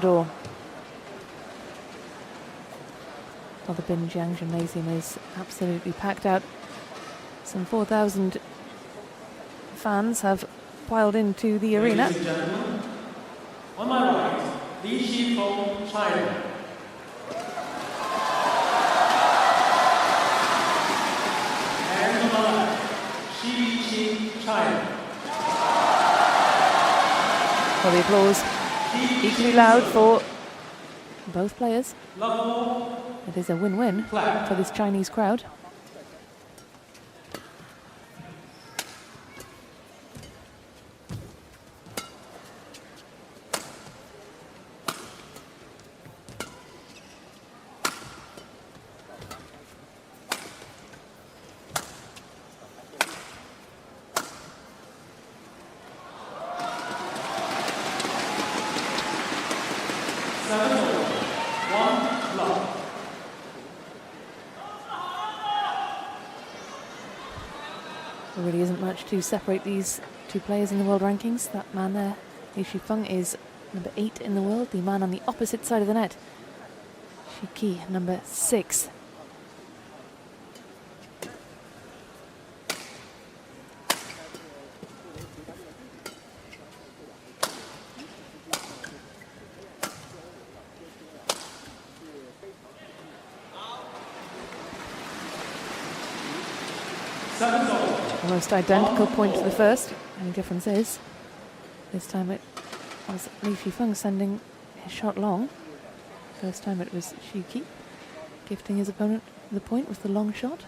door. Well, the Binjiang Gymnasium is absolutely packed out. Some 4,000 fans have piled into the arena. Ladies and gentlemen, on my right, Feng, China. And on my left, China. Well, the applause equally loud for both players. It is a win-win for this Chinese crowd. There really isn't much to separate these two players in the world rankings. That man there, Feng, is number 8 in the world. The man on the opposite side of the net, Shi, number 6. Almost identical point to the first. Only difference is, this time it was Feng sending his shot long. First time it was Shi gifting his opponent the point with the long shot.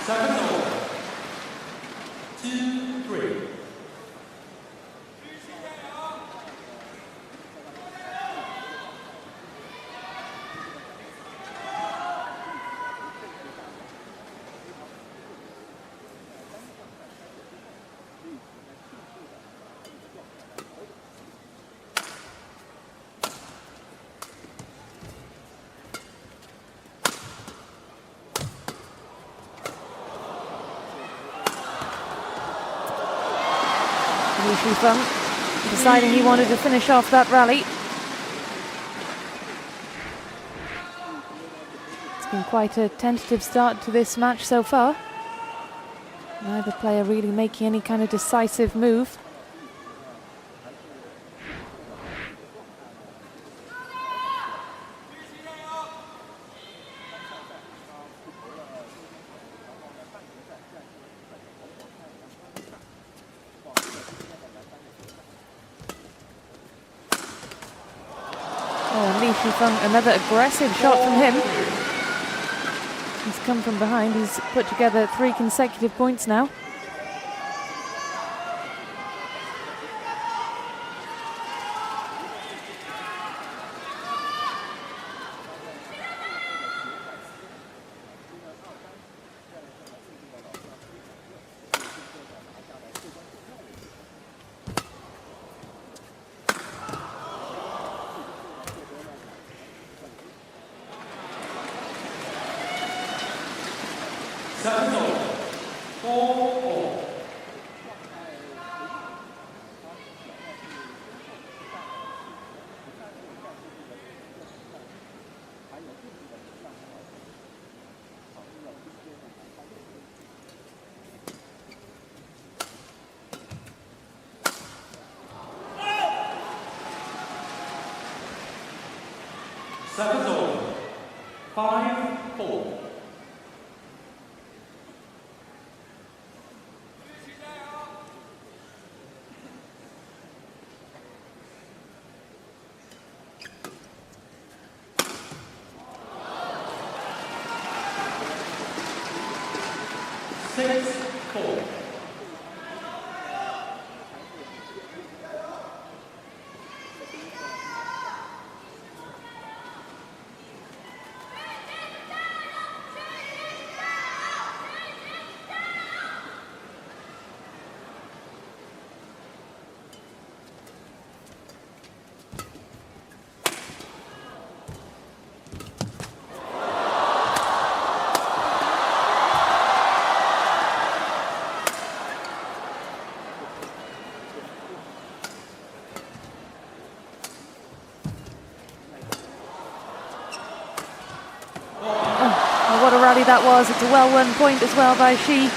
Second over. 2-3. Feng deciding he wanted to finish off that rally. It's been quite a tentative start to this match so far. Neither player really making any kind of decisive move. Feng, another aggressive shot from him. He's come from behind. He's put together 3 consecutive points now. 7-0, 4-4. Second over, 5-4. Six, 4. What a rally that was. It's a well-won point as well by SHI.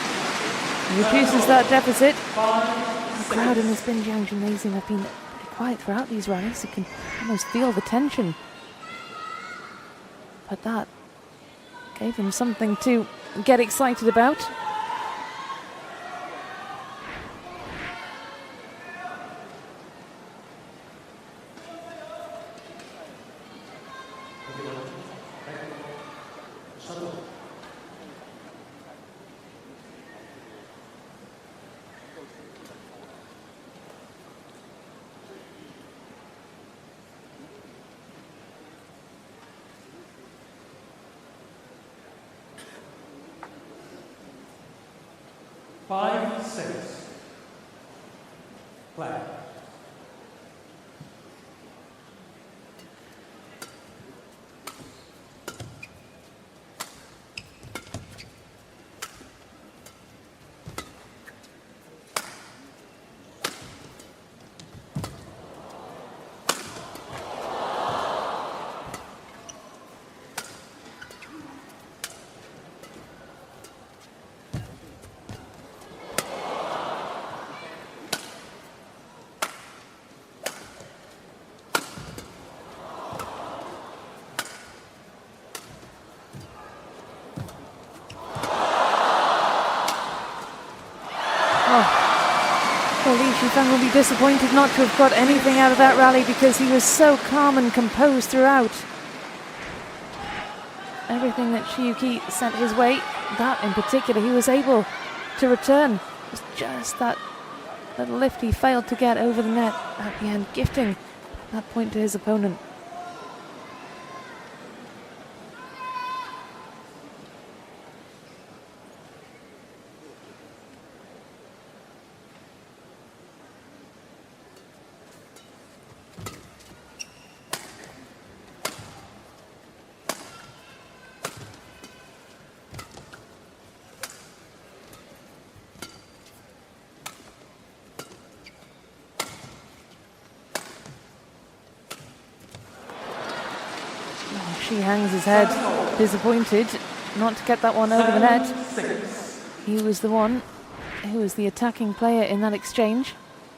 Reduces that deficit. The crowd in this Zhejiang gymnasium have been pretty quiet throughout these rallies. You can almost feel the tension. But that gave them something to get excited about. Five, 6. Play. Feng will be disappointed not to have got anything out of that rally because he was so calm and composed throughout. Everything that Shiyuki sent his way, that in particular, he was able to return. It was just that little lift he failed to get over the net at the end, gifting that point to his opponent. She hangs his head, disappointed not to get that one over the net. He was the one who was the attacking player in that exchange,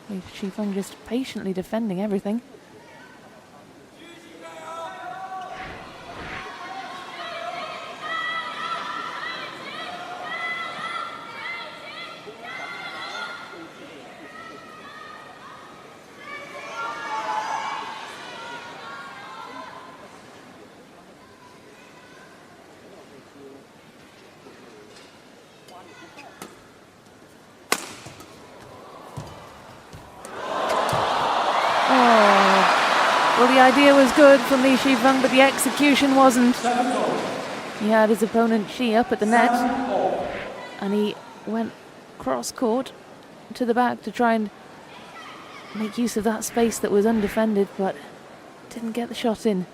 with Feng just patiently defending everything. Well, the idea was good from Li Shifeng, but the execution wasn't. He had his opponent Shi up at the net, and he went cross-court to the back to try and make use of that space that was undefended, but didn't get the shot in.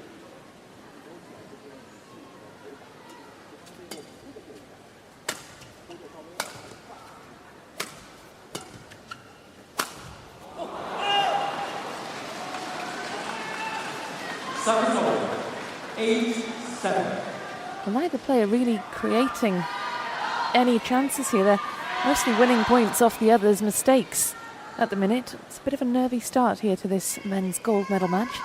8-7. Well, neither player really creating any chances here. They're mostly winning points off the other's mistakes at the minute. It's a bit of a nervy start here to this men's gold medal match.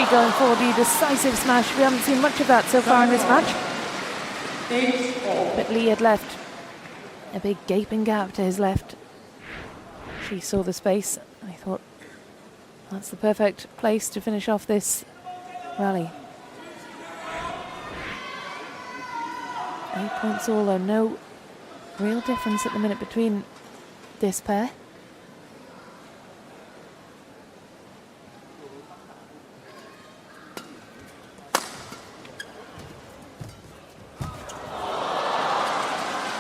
Going for the decisive smash. We haven't seen much of that so far in this match. But Lee had left a big gaping gap to his left. She saw the space. I thought that's the perfect place to finish off this rally. 8 points all, though. No real difference at the minute between this pair.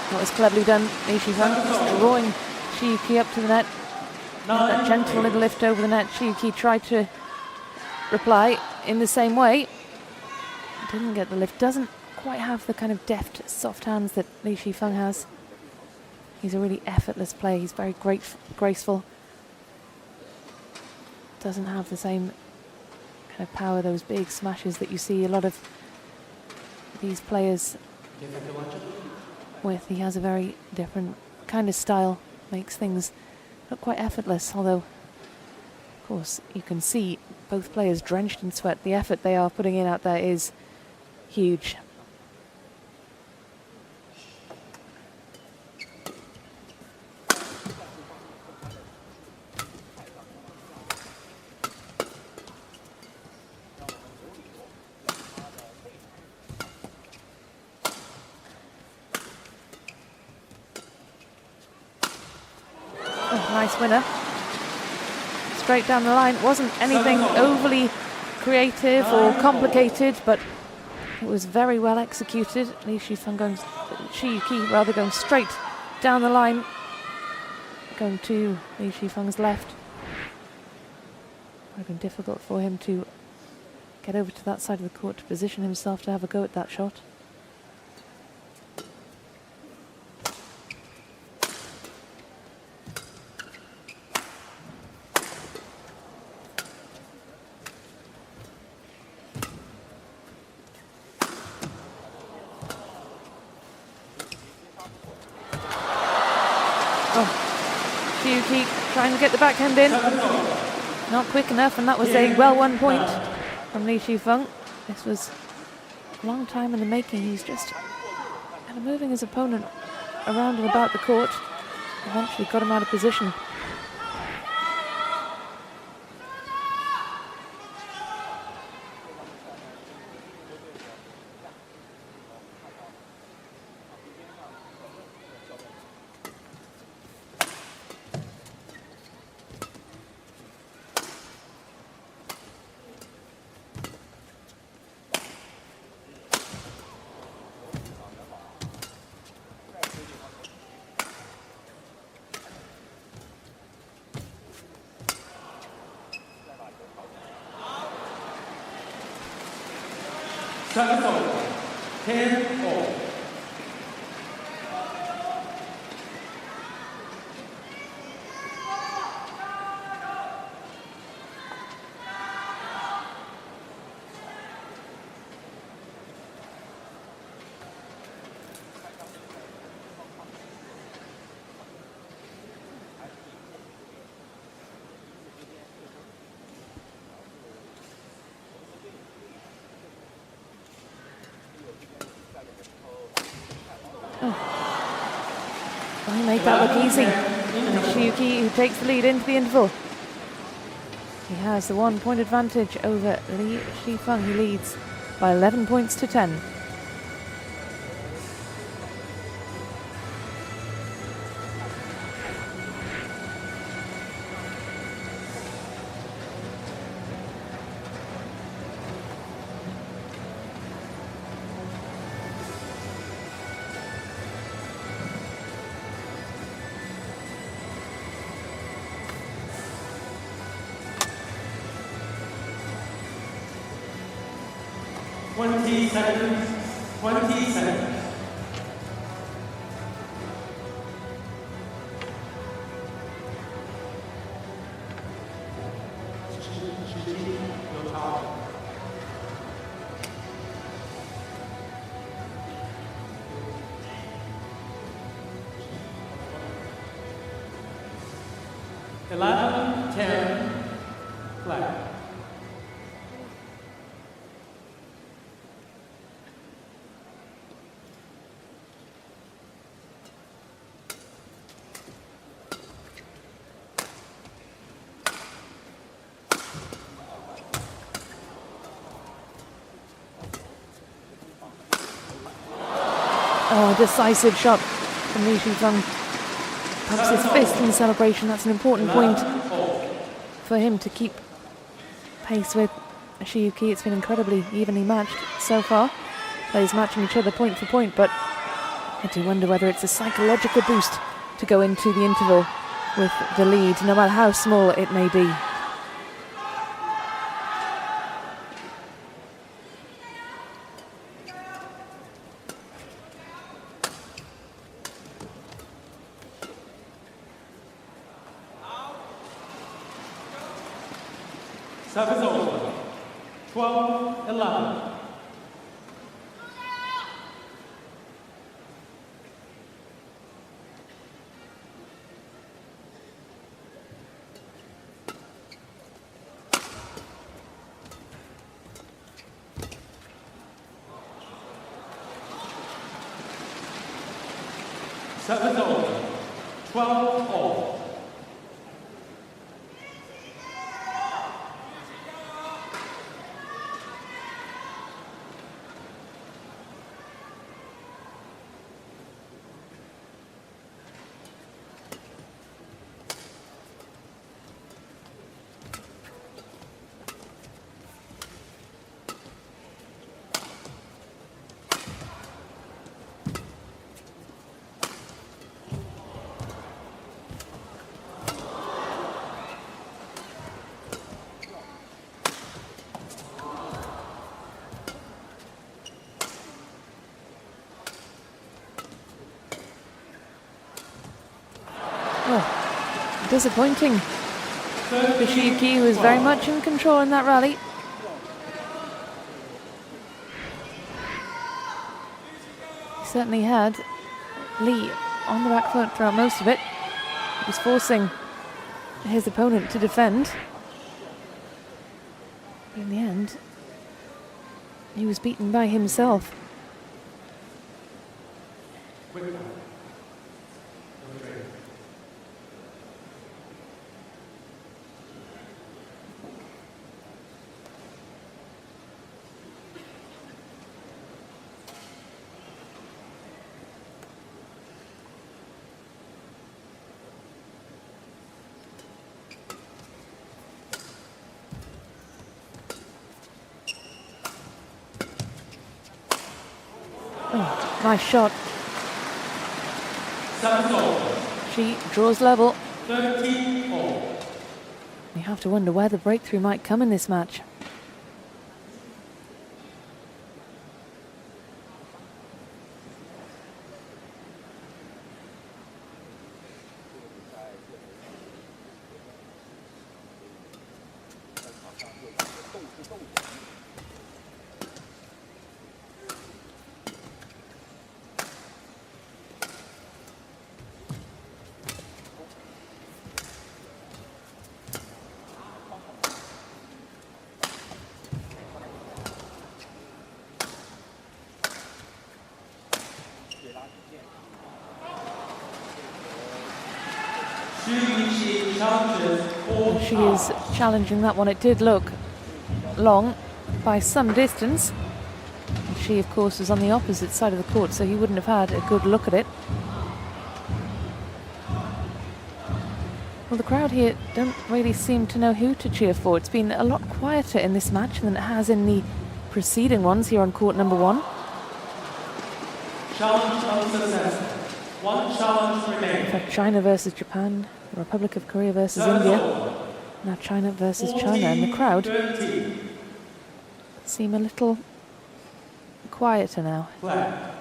That was cleverly done, Li Shifeng, just drawing Shi Yuqi up to the net. That gentle little lift over the net. Shi Yuqi tried to reply in the same way. Didn't get the lift. Doesn't quite have the kind of deft, soft hands that Li Shifeng has. He's a really effortless player. He's very graceful. Doesn't have the same kind of power, those big smashes that you see a lot of these players with. He has a very different kind of style, makes things look quite effortless, although of course you can see both players drenched in sweat. The effort they are putting in out there is huge. Nice winner. Straight down the line. Wasn't anything overly creative or complicated, but it was very well executed. Li Shifeng going, Shi Yuqi rather, going straight down the line, going to Li Shifeng's left. Would have been difficult for him to get over to that side of the court to position himself to have a go at that shot. Trying to get the backhand in. Not quick enough, and that was a well-won point from Li Shifeng. This was a long time in the making. He's just kind of moving his opponent around and about the court. Eventually got him out of position. Shangcheng, 10-all. Well, he made that look easy. And it's Shi Yuqi who takes the lead into the interval. He has the 1 point advantage over Li Shifeng. He leads by 11 points to 10. 20 seconds. 20 seconds. Flag. Oh, a decisive shot from Li Shifeng. Perhaps his fifth in the celebration. That's an important point for him to keep pace with Shi Yuqi. It's been incredibly evenly matched so far. Players matching each other point for point, but I do wonder whether it's a psychological boost to go into the interval with the lead, no matter how small it may be. Service over. 12-11. Service over. 12-all. Disappointing for Shi Yuqi, who was very much in control in that rally. He certainly had Li on the back foot throughout most of it. He was forcing his opponent to defend. But in the end, he was beaten by himself. Oh, nice shot. She draws level. 13-all. You have to wonder where the breakthrough might come in this match. She is challenging that one. It did look long by some distance. And she, of course, was on the opposite side of the court, so he wouldn't have had a good look at it. Well, the crowd here don't really seem to know who to cheer for. It's been a lot quieter in this match than it has in the preceding ones here on court number one. Challenge unsuccessful. One challenge remains. In fact, China versus Japan, the Republic of Korea versus India. Now China versus China, and the crowd seem a little quieter now. Flag.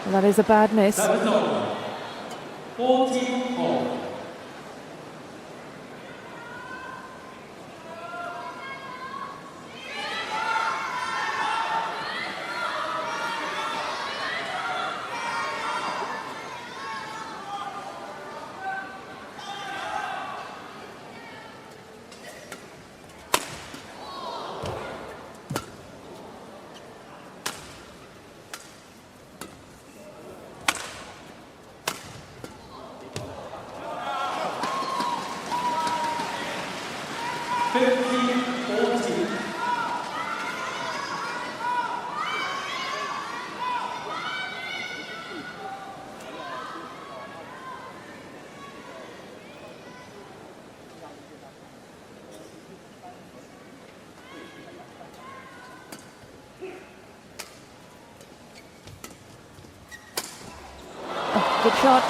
Well, that is a bad miss. 14-4. Good shot.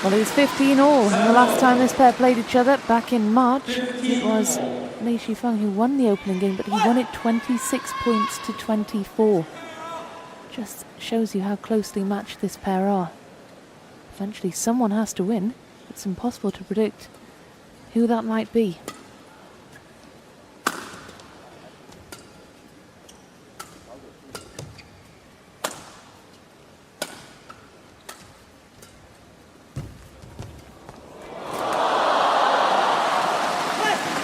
Well, it was 15 all. And the last time this pair played each other, back in March, it was Li Shifeng who won the opening game, but he won it 26 points to 24. Just shows you how closely matched this pair are. Eventually someone has to win. It's impossible to predict who that might be.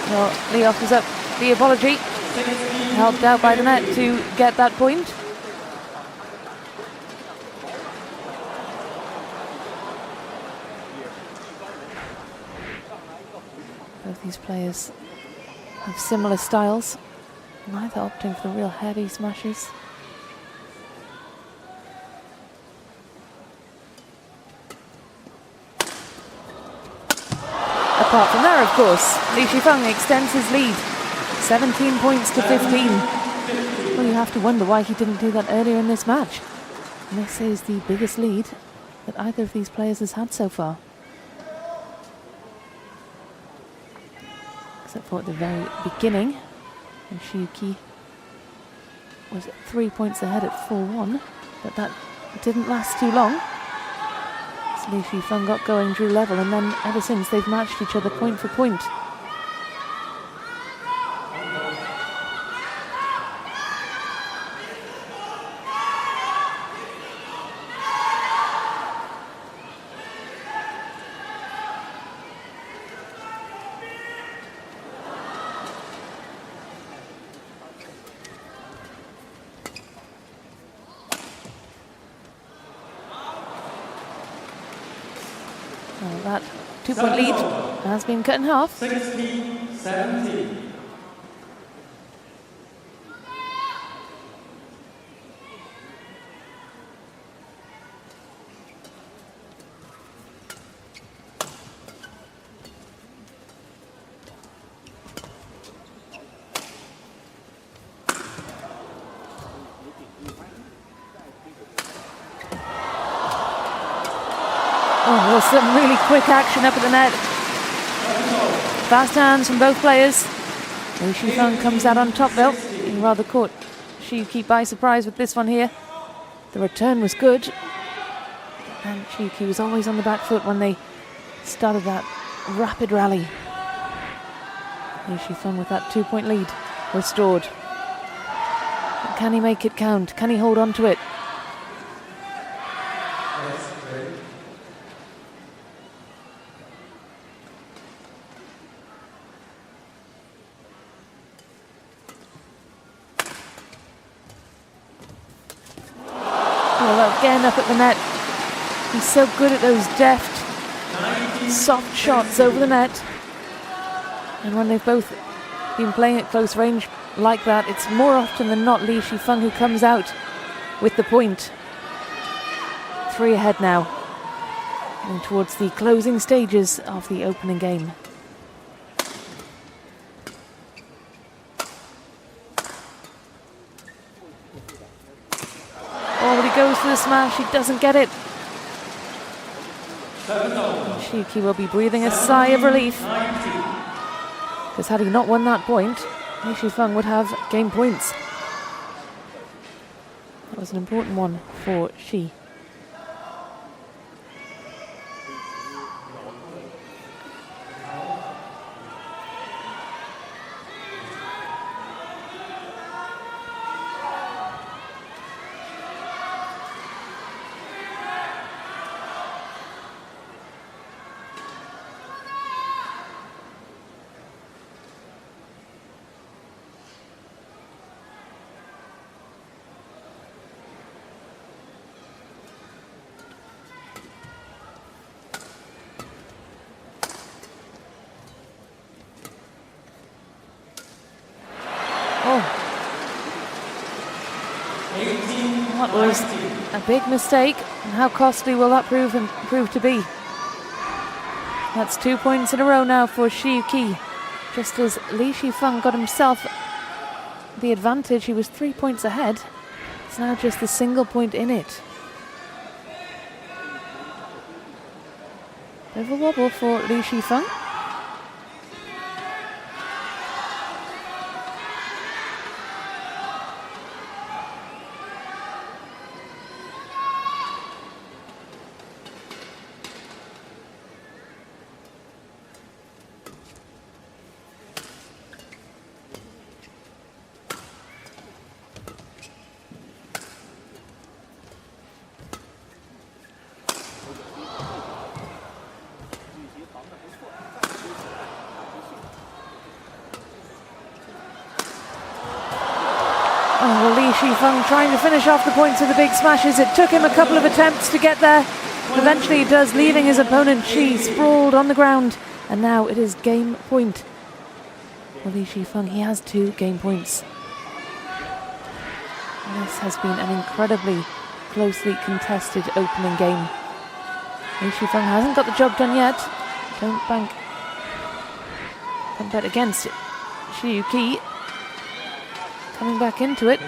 Well, Lee offers up the apology, helped out by the net to get that point. Both these players have similar styles, neither opting for the real heavy smashes. Apart from there, of course, Li Shifeng extends his lead, 17 points to 15. Well, you have to wonder why he didn't do that earlier in this match. And this is the biggest lead that either of these players has had so far. Except for at the very beginning, when Shiuki was 3 points ahead at 4-1, but that didn't last too long. Li Shifeng got going, drew level, and then ever since they've matched each other point for point. Well, that 2-point lead has been cut in half. 16-17. Oh, well, some really quick action up at the net. Fast hands from both players. Li Shifeng comes out on top though. He rather caught Shiuki by surprise with this one here. The return was good. And Shiuki was always on the back foot when they started that rapid rally. Li Shifeng with that 2-point lead restored. But can he make it count? Can he hold on to it? Well, again up at the net. He's so good at those deft, soft shots over the net. And when they've both been playing at close range like that, it's more often than not Li Shifeng who comes out with the point. 3 ahead now, and towards the closing stages of the opening game. Oh, but he goes for the smash. He doesn't get it. Shiki will be breathing a sigh of relief. Because had he not won that point, Li Shifeng would have game points. That was an important one for Shi. That was a big mistake, and how costly will that prove to be? That's 2 points in a row now for Shi Yuqi. Just as Li Shifeng got himself the advantage, he was 3 points ahead. It's now just the single point in it. Bit of a wobble for Li Shifeng. Li Shifeng trying to finish off the points with the big smashes. It took him a couple of attempts to get there. Eventually he does, leaving his opponent Shi sprawled on the ground. And now it is game point. For Li Shifeng, he has 2 game points. And this has been an incredibly closely contested opening game. Li Shifeng hasn't got the job done yet. Don't bet against it. Shi Yuqi coming back into it.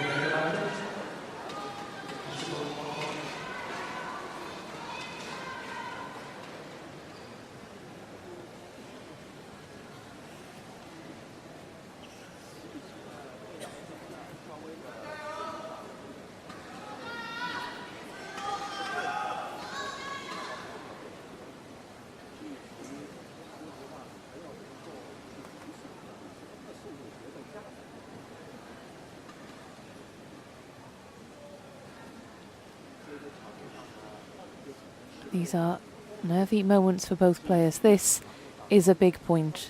These are nervy moments for both players. This is a big point.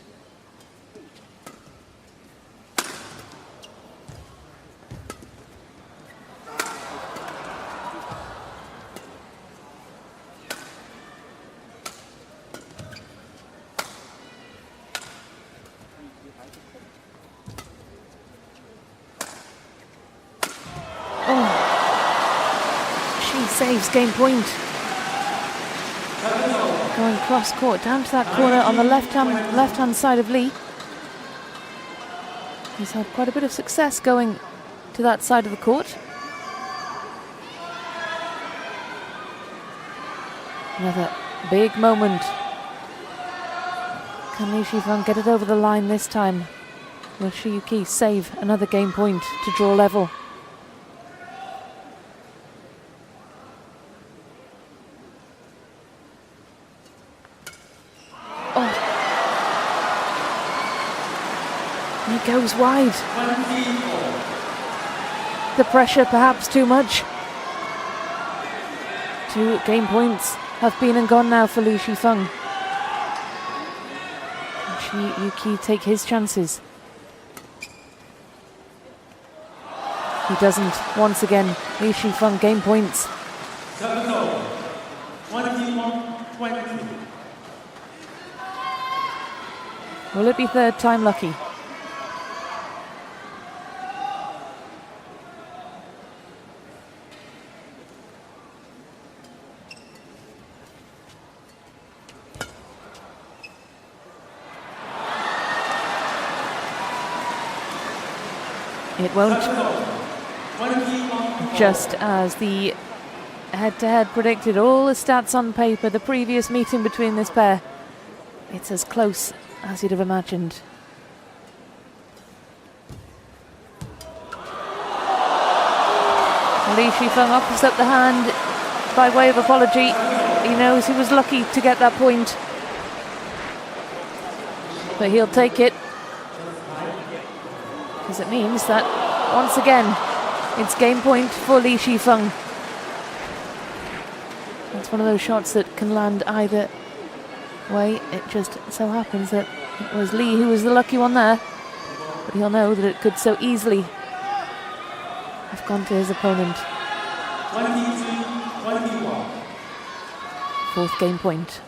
Oh, she saves game point. Going cross court down to that corner on the left-hand side of Li. He's had quite a bit of success going to that side of the court. Another big moment. Can Li Shifeng get it over the line this time? Will Shi Yuqi save another game point to draw level? He goes wide. The pressure perhaps too much. 2 game points have been and gone now for Li Shifeng. Can Shi Yuqi take his chances? He doesn't. Once again, Li Shifeng game points. Will it be third time lucky? It won't. just as the head-to-head predicted. All the stats on paper, the previous meeting between this pair, it's as close as you'd have imagined. Li Shifeng offers up the hand by way of apology. He knows he was lucky to get that point, but he'll take it, because it means that once again it's game point for Li Shifeng. It's one of those shots that can land either way. It just so happens that it was Li who was the lucky one there, but he'll know that it could so easily have gone to his opponent. 23-21. Fourth game point.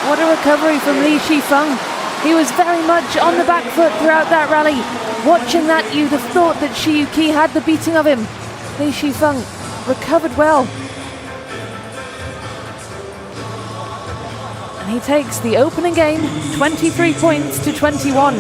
What a recovery from Li Shifeng. He was very much on the back foot throughout that rally. Watching that, you'd have thought that Shi Yuqi had the beating of him. Li Shifeng recovered well. And he takes the opening game, 23 points to 21.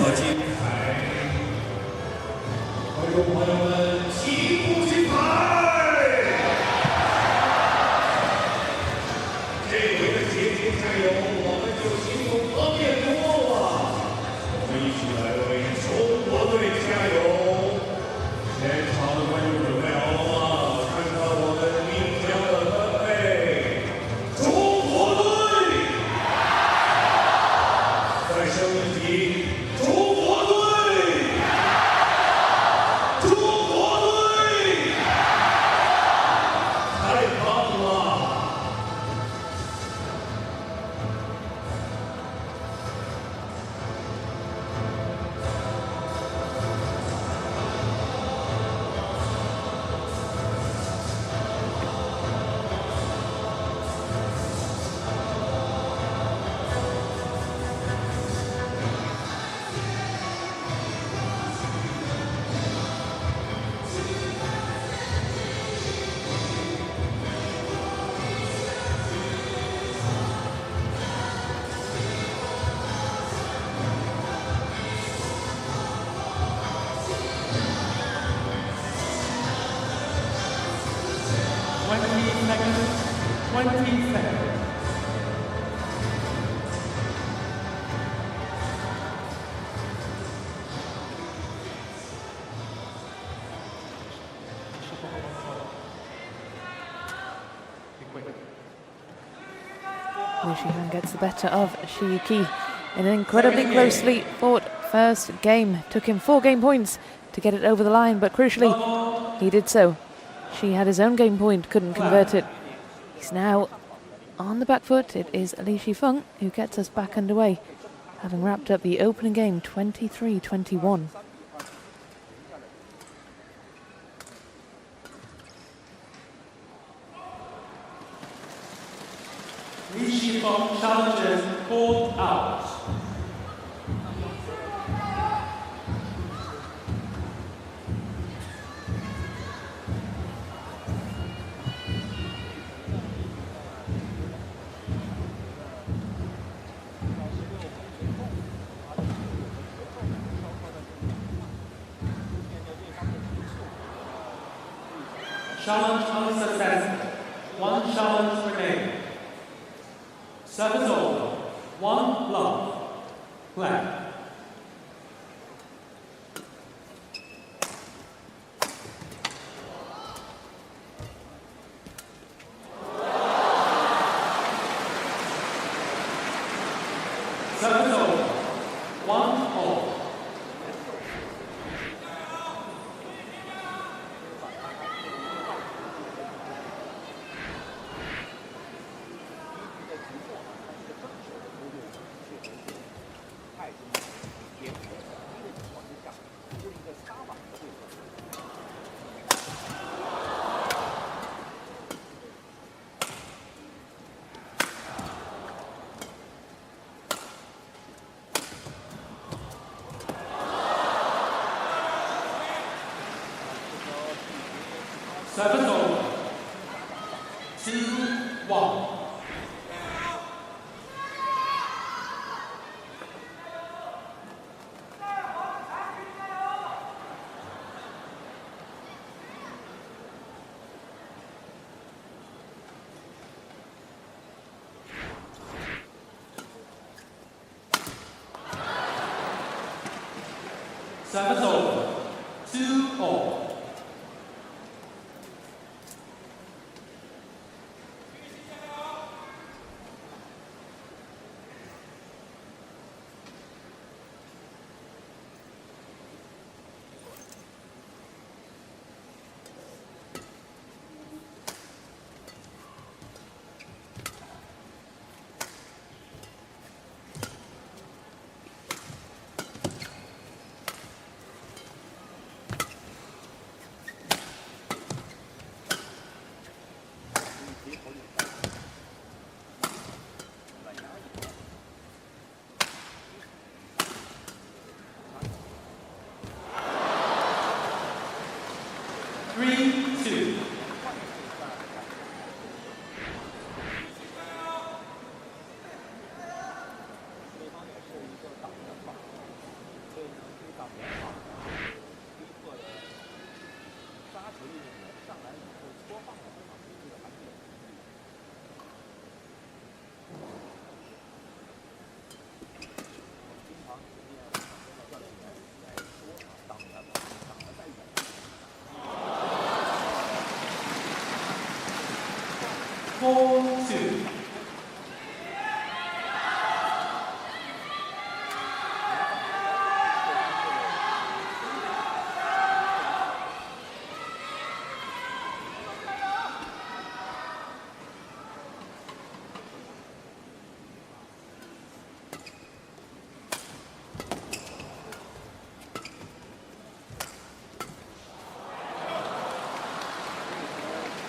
Li Shifeng gets the better of Shi Yuqi in an incredibly closely fought first game. Took him 4 game points to get it over the line, but crucially, he did so. Shi had his own game point, couldn't convert it. He's now on the back foot. It is Li Shifeng who gets us back underway, having wrapped up the opening game 23-21. Li Shifeng challenges called out. Challenge unsuccessful. 1 challenge remaining. Service over. 1 love. Play. Service over. 1 all. Seven over. 2-1. Seven over. 2-all.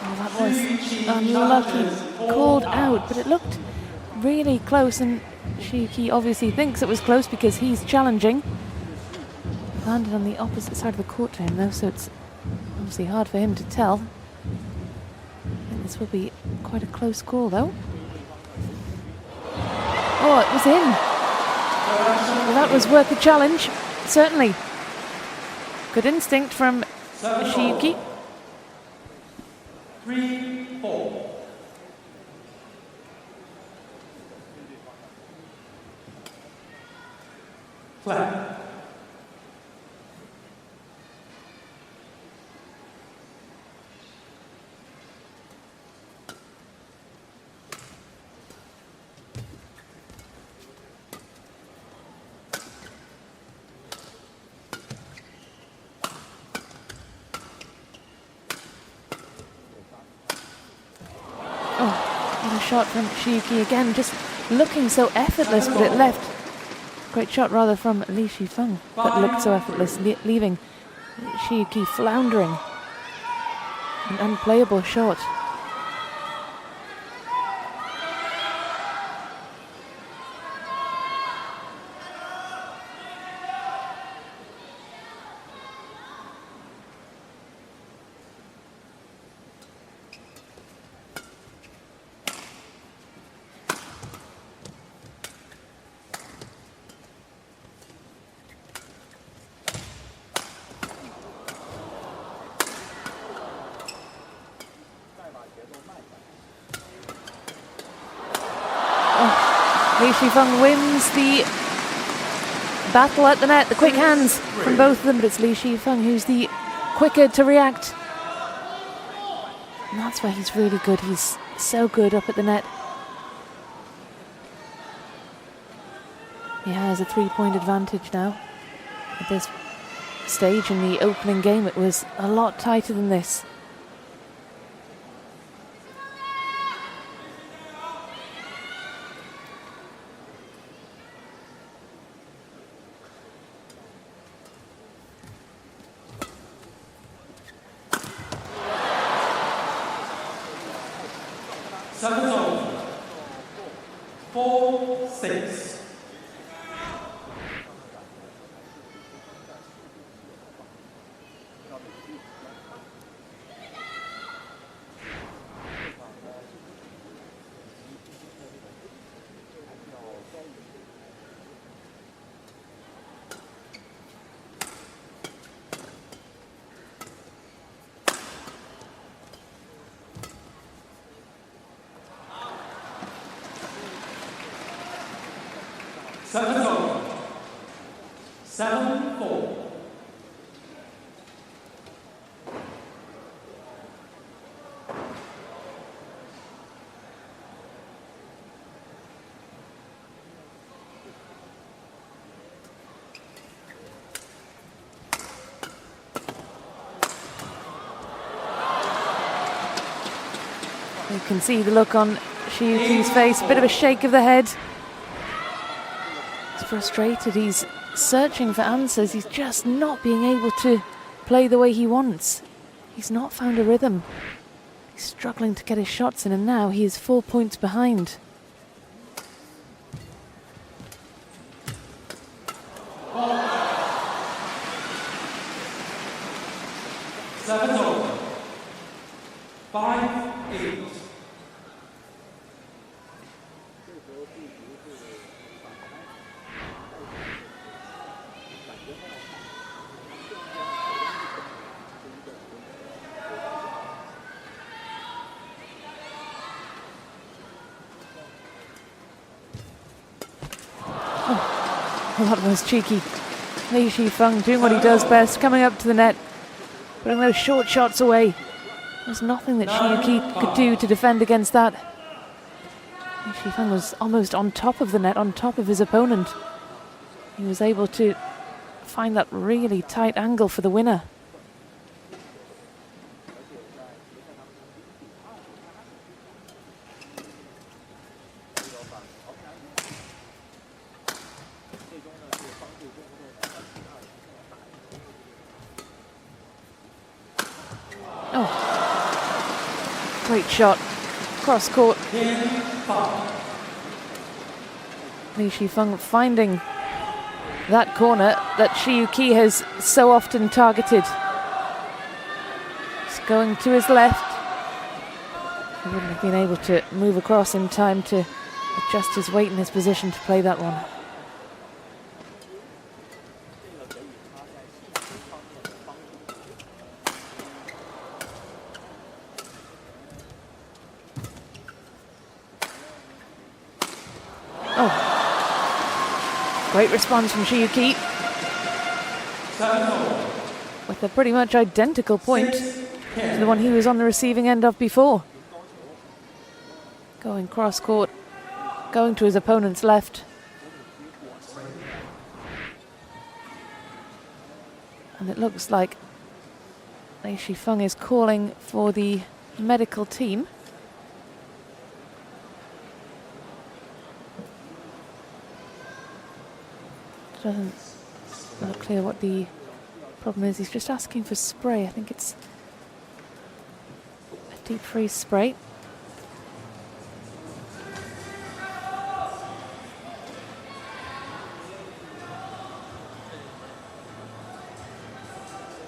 That was unlucky, called out, but it looked really close, and Shiki obviously thinks it was close because he's challenging. Landed on the opposite side of the court to him though, so it's obviously hard for him to tell. And this will be quite a close call though. Oh, it was in. Well, that was worth the challenge, certainly. Good instinct from Shiki. 3-4. Flat. Shot from Shiki again, just looking so effortless, but it left. Great shot rather from Li Shifeng, that looked so effortless, leaving Shiki floundering. An unplayable shot. Li Shifeng wins the battle at the net, the quick hands from both of them, but it's Li Shifeng who's the quicker to react. And that's why he's really good. He's so good up at the net. He has a 3-point advantage now. At this stage in the opening game, it was a lot tighter than this. Seven over. 4-6. 7-4. 7-4. You can see the look on Shiyuki's face, a bit of a shake of the head. He's frustrated, he's searching for answers, he's just not being able to play the way he wants. He's not found a rhythm. He's struggling to get his shots in, and now he is 4 points behind. Well, that was cheeky. Li Shifeng doing what he does best, coming up to the net, putting those short shots away. There's nothing that Shiyuki could do to defend against that. Li Shifeng was almost on top of the net, on top of his opponent. He was able to find that really tight angle for the winner. Great shot, cross court. Li Shifeng finding that corner that Shiyuki has so often targeted. He's going to his left. He wouldn't have been able to move across in time to adjust his weight and his position to play that one. Great response from Shiyuki. With a pretty much identical point to the one he was on the receiving end of before. Going cross court, going to his opponent's left. And it looks like Li Shifeng is calling for the medical team. Doesn't look clear what the problem is. He's just asking for spray. I think it's a deep freeze spray.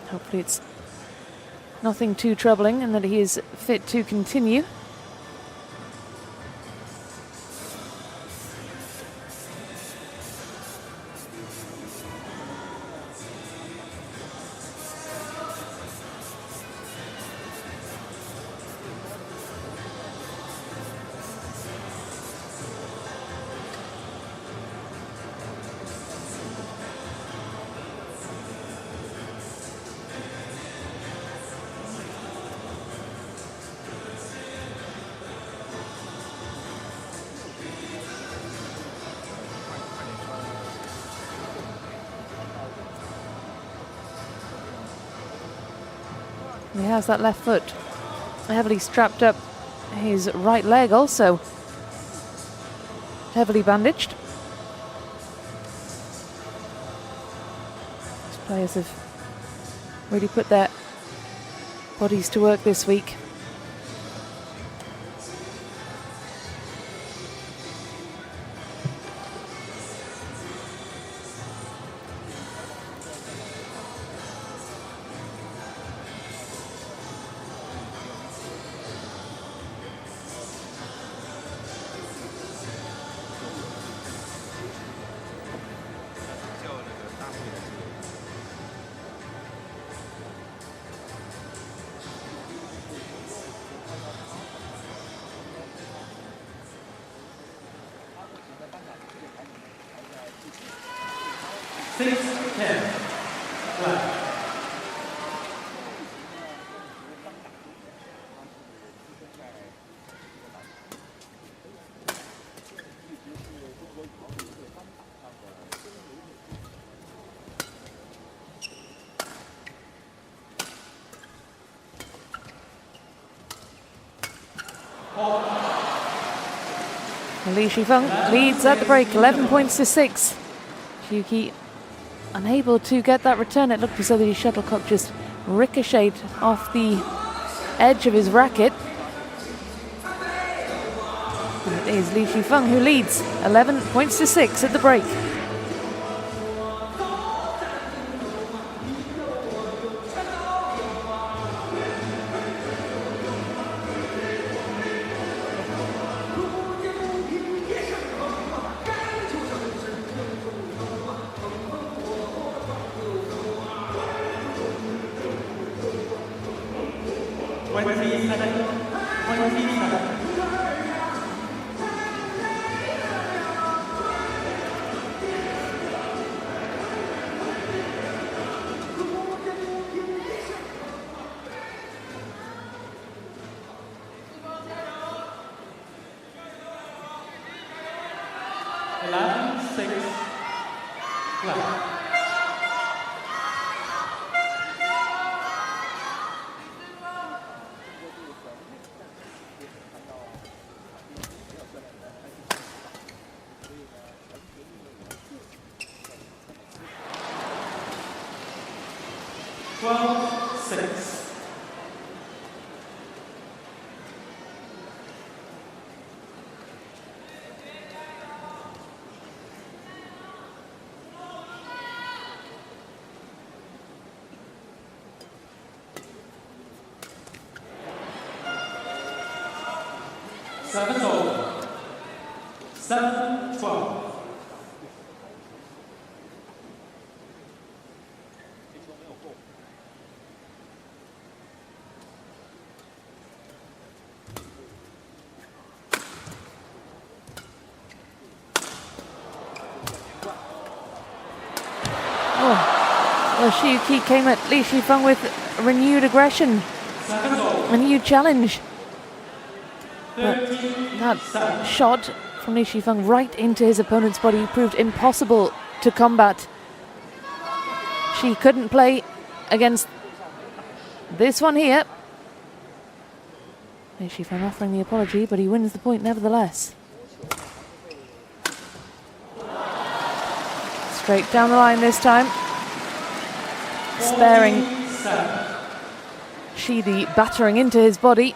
Hopefully it's nothing too troubling and that he is fit to continue. He has that left foot heavily strapped up, his right leg also heavily bandaged. These players have really put their bodies to work this week. Li Shifeng leads at the break, 11 points to 6. Xiuqi unable to get that return. It looked as though the shuttlecock just ricocheted off the edge of his racket. And it is Li Shifeng who leads, 11 points to 6 at the break. Well, Xiuqi came at Li Shifeng with renewed aggression, a new challenge. But that shot from Li Shifeng right into his opponent's body proved impossible to combat. She couldn't play against this one here. Li Shifeng offering the apology, but he wins the point nevertheless. Straight down the line this time. Sparing Shi the battering into his body.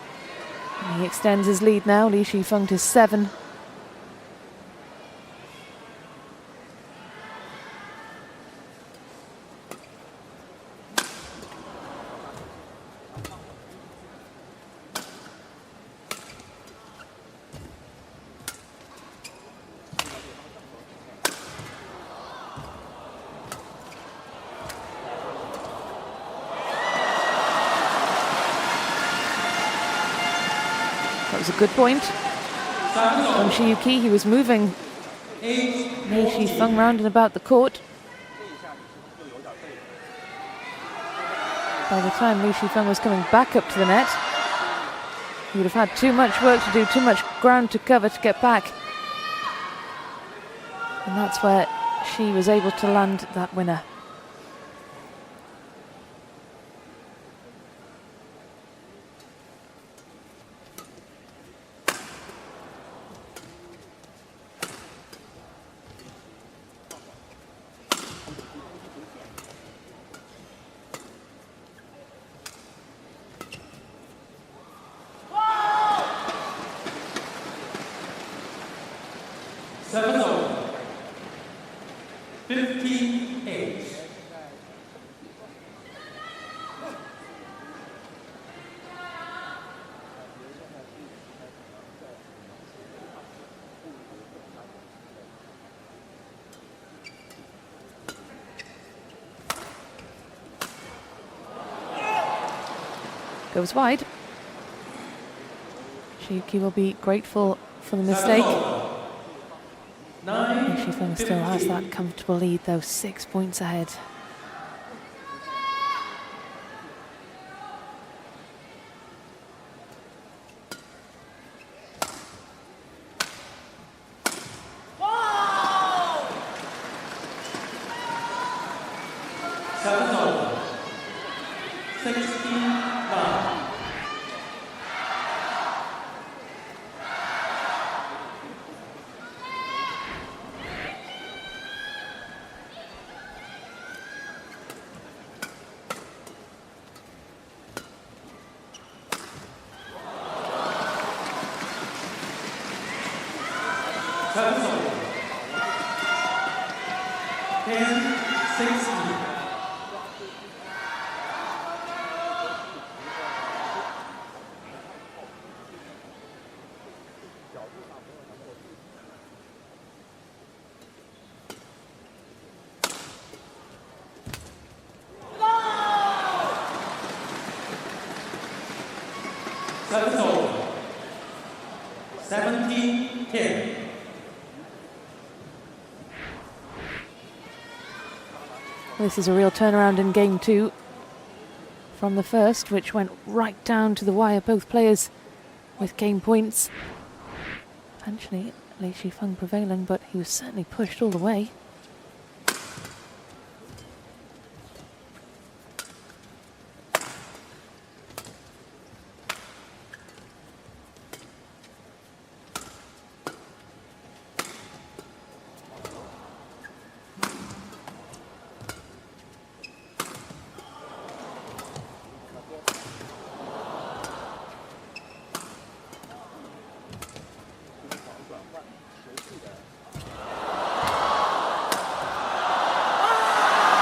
And he extends his lead now, Li Shifeng to 7. That was a good point from Xiuqi. He was moving Li Shifeng round and about the court. By the time Li Shifeng was coming back up to the net, he would have had too much work to do, too much ground to cover to get back. And that's where she was able to land that winner. Goes wide. Xiuqi will be grateful for the mistake. Li Shifeng still has that comfortable lead though, 6 points ahead. Service over. 17-10. This is a real turnaround in game 2 from the first, which went right down to the wire. Both players with game points. Eventually, Li Shifeng prevailing, but he was certainly pushed all the way.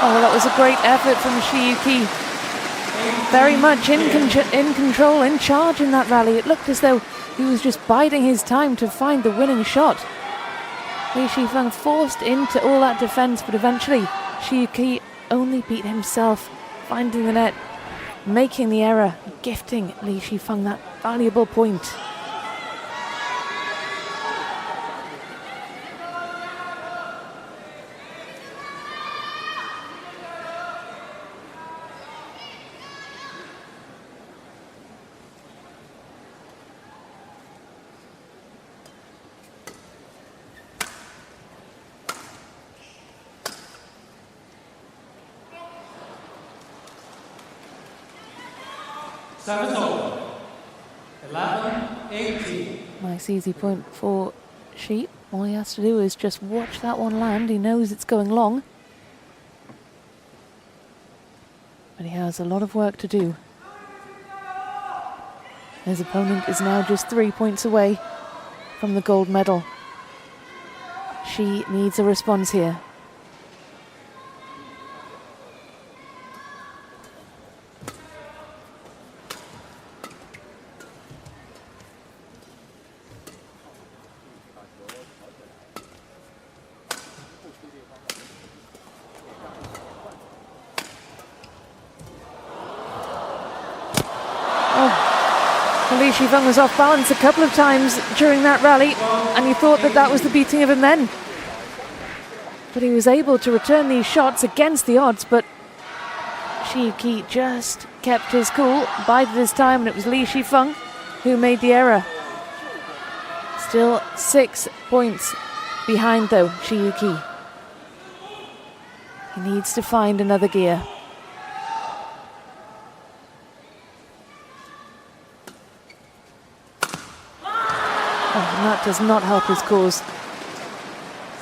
Oh, well, that was a great effort from Shiyuki. Very much in control, in charge in that rally. It looked as though he was just biding his time to find the winning shot. Li Shifeng forced into all that defense, but eventually Shiyuki only beat himself, finding the net, making the error, gifting Li Shifeng that valuable point. Service over. 11-18. Nice easy point for Shi. All he has to do is just watch that one land. He knows it's going long. But he has a lot of work to do. His opponent is now just 3 points away from the gold medal. Shi needs a response here. Li Shifeng was off balance a couple of times during that rally, and you thought that that was the beating of him then. But he was able to return these shots against the odds, but Shiyuki just kept his cool, bided his time, and it was Li Shifeng who made the error. Still 6 points behind though, Shiyuki. He needs to find another gear. Oh, and that does not help his cause.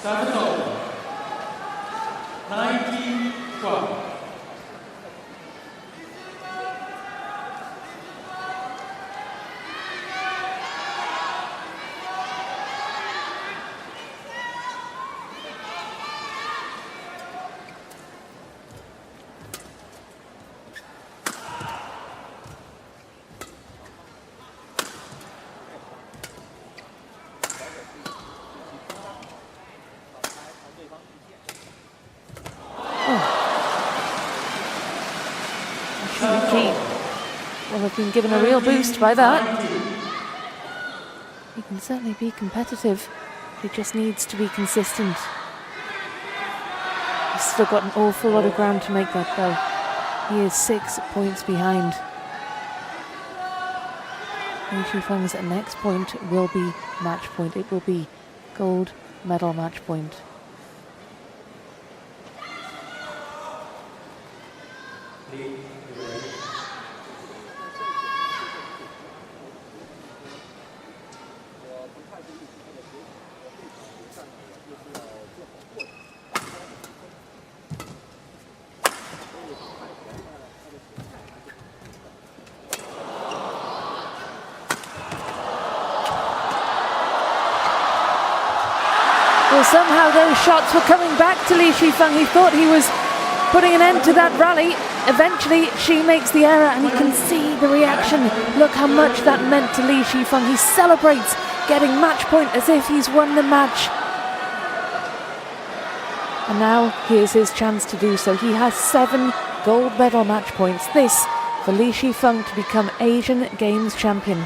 Service over. 19-12. Will have been given a real boost by that. He can certainly be competitive. He just needs to be consistent. He's still got an awful lot of ground to make that though. He is 6 points behind. Li Shifeng's next point will be match point. It will be gold medal match point. Well, somehow those shots were coming back to Li Shifeng. He thought he was putting an end to that rally. Eventually, Shi makes the error, and you can see the reaction. Look how much that meant to Li Shifeng. He celebrates getting match point as if he's won the match. And now here's his chance to do so. He has 7 gold medal match points. This for Li Shifeng to become Asian Games champion.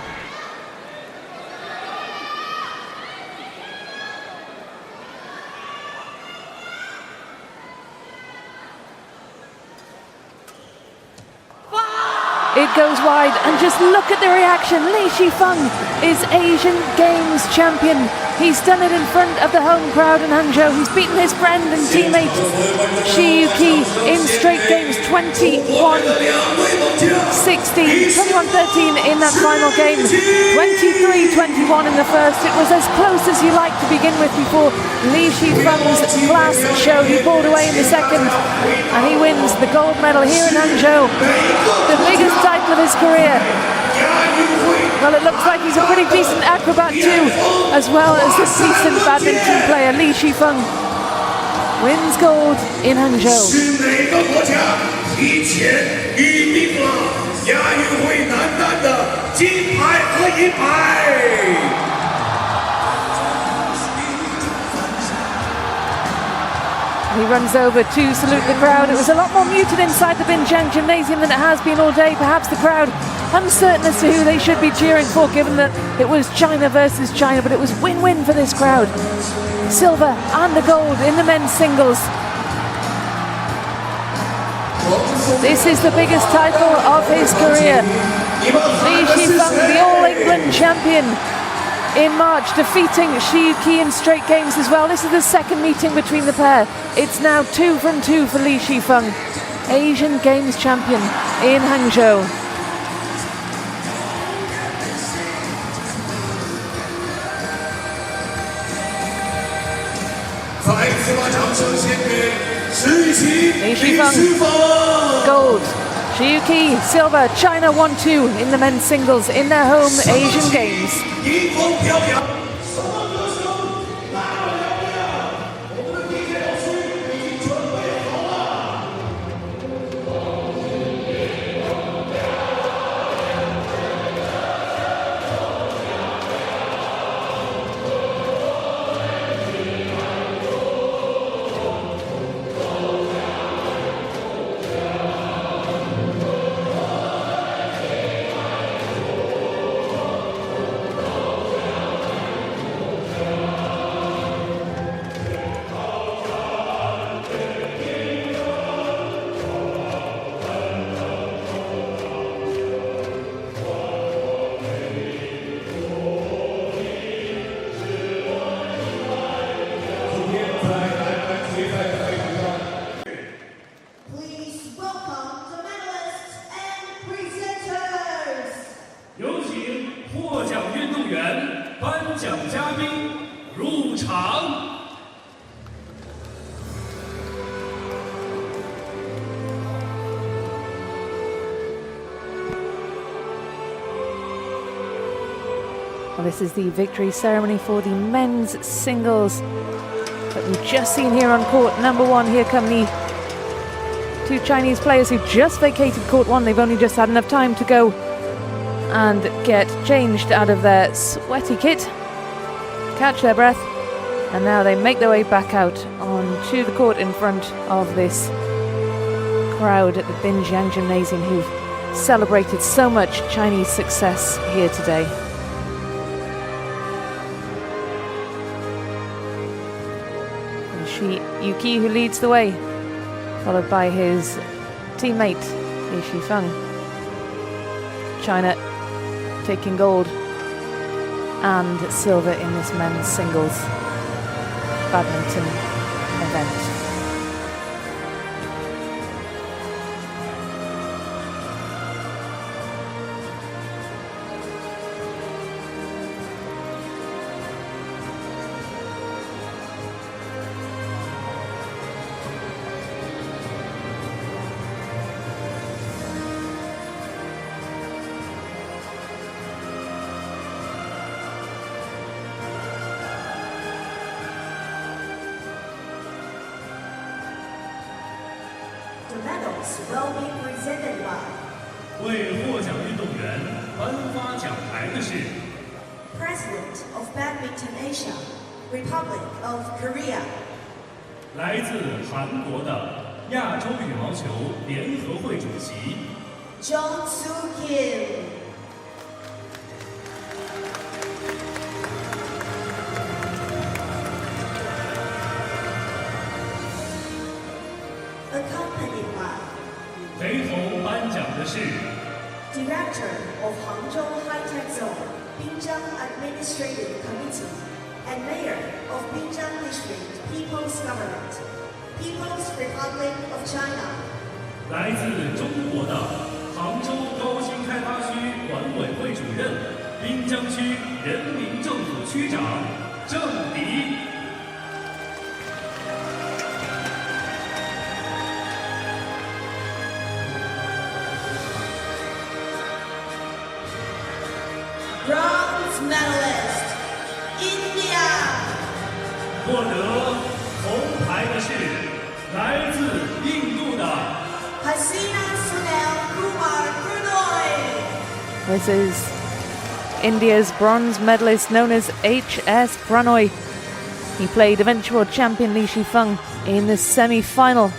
It goes wide, and just look at the reaction. Li Shifeng is Asian Games champion. He's done it in front of the home crowd in Hangzhou. He's beaten his friend and teammate Shi Yuqi in straight games, 21-16, 21-13 in that final game, 23-21 in the first. It was as close as you like to begin with before Li Shifeng's class showed. He pulled away in the second, and he wins the gold medal here in Hangzhou, the biggest title of his career. Well, it looks like he's a pretty decent acrobat too, as well as a decent badminton player. Li Shifeng wins gold in Hangzhou. He runs over to salute the crowd. It was a lot more muted inside the Zhejiang gymnasium than it has been all day. Perhaps the crowd uncertain as to who they should be cheering for, given that it was China versus China, but it was win-win for this crowd. Silver and the gold in the men's singles. This is the biggest title of his career. Li Shifeng, the All England champion, in March, defeating Shi Yuqi in straight games as well. This is the second meeting between the pair. It's now 2 from 2 for Li Shifeng, Asian Games champion in Hangzhou. Li Shifeng, gold. Shi Yuqi, silver. China 1-2 in the men's singles in their home Asian Games. Well, this is the victory ceremony for the men's singles that we've just seen here on court number 1. Here come the two Chinese players who just vacated court 1. They've only just had enough time to go and get changed out of their sweaty kit, catch their breath, and now they make their way back out onto the court in front of this crowd at the Zhejiang Gymnasium who've celebrated so much Chinese success here today. Shi Yuqi, who leads the way, followed by his teammate Li Shifeng. China taking gold and silver in this men's singles badminton event. The medals will be presented by 为获奖运动员颁发奖牌的是 President of Badminton Asia, Republic of Korea, 来自韩国的亚洲羽毛球联合会主席 John Soo Kim. Accompanied by 陪同颁奖的是 Director of Hangzhou High-Tech Zone, Binjiang Administrative Committee, and Mayor of Binjiang District People's Government, People's Republic of China. 来自中国的杭州高新开发区管委会主任、滨江区人民政府区长郑迪。 Bronze medalist, India. 获得铜牌的是来自印度的 Hasina Sunil Kumar Prannoy. This is India's bronze medalist known as HS Prannoy. He played eventual champion Li Shifeng in the semi-final.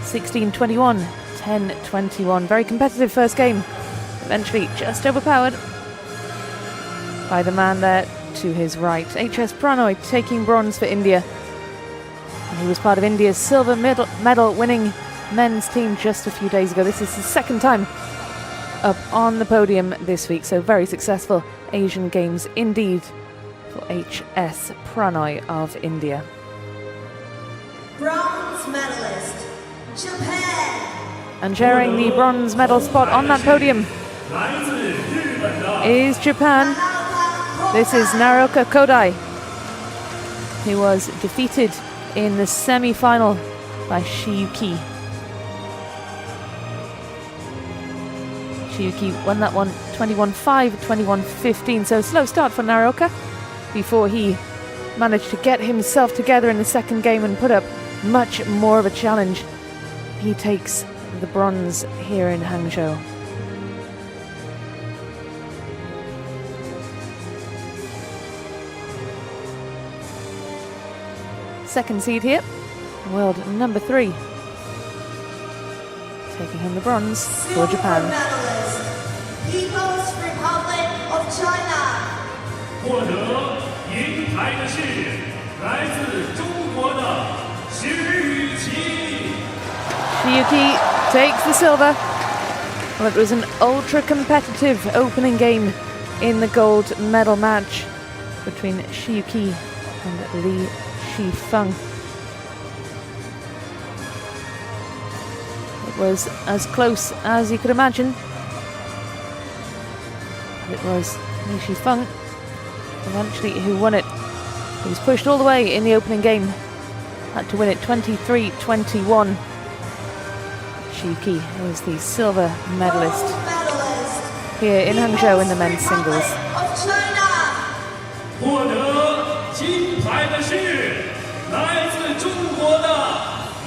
16-21, 10-21. Very competitive first game. Eventually just overpowered by the man there to his right. HS Prannoy taking bronze for India. And he was part of India's silver medal winning men's team just a few days ago. This is the second time up on the podium this week, so very successful Asian Games indeed for HS Prannoy of India. Bronze medalist, Japan. And sharing the bronze medal spot on that podium 来自日本的 is Japan. This is Naoka Kodai, who was defeated in the semi-final by Shiyuki. Shiyuki won that one 21-5, 21-15, so slow start for Naoka before he managed to get himself together in the second game and put up much more of a challenge. He takes the bronze here in Hangzhou. Second seed here, world number 3. Taking home the bronze for Silver Japan. medalist, People's Republic of China. 获得银牌的是来自中国的石宇奇。 Shiyuki takes the silver. Well, it was an ultra-competitive opening game in the gold medal match between Shiyuki and Li Shifeng. It was as close as you could imagine. It was Li Shifeng eventually who won it. He was pushed all the way in the opening game. Had to win it 23-21. Shiyuki is the silver medalist Gold medalist, here in Hangzhou in the men's singles. of China. 获得金牌的是来自中国的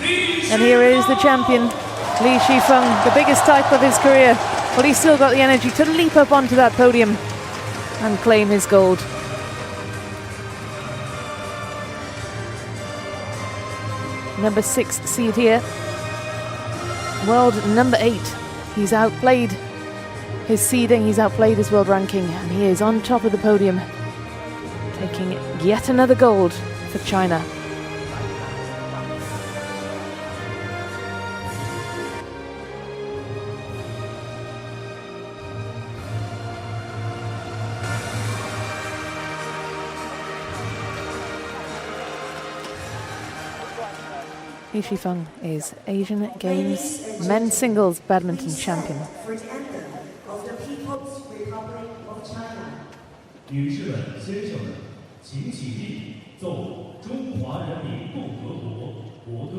李 And here is the champion, Li Shifeng, the biggest type of his career. But he's still got the energy to leap up onto that podium and claim his gold. Number 6 seed here. World number 8. He's outplayed his seeding, he's outplayed his world ranking, and he is on top of the podium, taking yet another gold for China. Li Shifeng is Asian Games men's singles badminton champion. For the anthem of the People's Republic of China. 女士们、先生们，请起立，奏中华人民共和国国歌。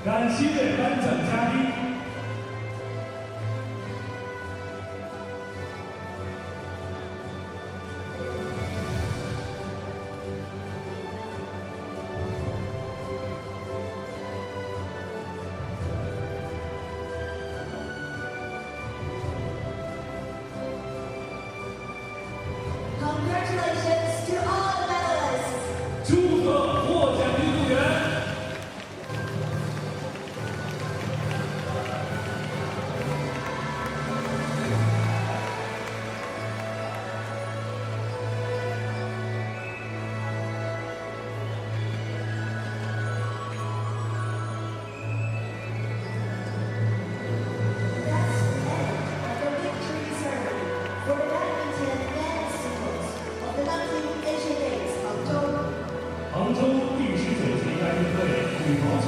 感谢颁奖嘉宾。Congratulations to all the medalists. 祝贺获奖运动员。That's the end of the victory ceremony for the badminton men's singles of the 19th Asian Games October. 杭州第19届亚运会羽毛球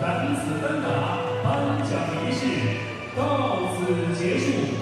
男子单打颁奖仪式到此结束。